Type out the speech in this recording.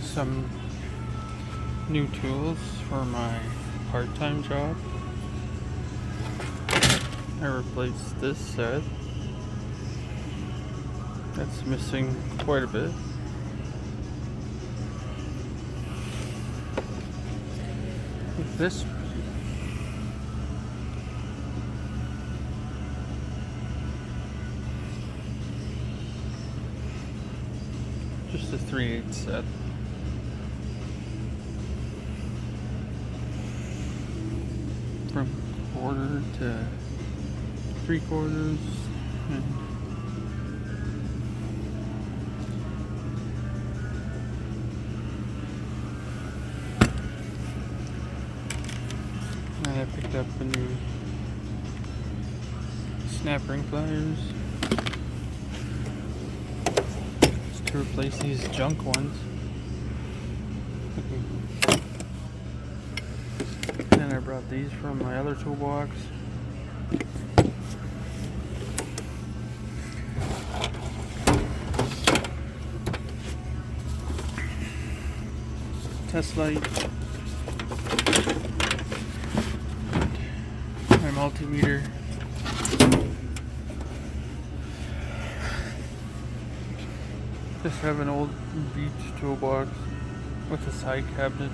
some new tools for my part-time job. I replaced this set. That's missing quite a bit. With this just a 3/8 set. From quarter to 3/4 and I picked up a new snap ring pliers just to replace these junk ones. And I brought these from my other toolbox. Test light, my multimeter, just have an old beach toolbox with a side cabinet.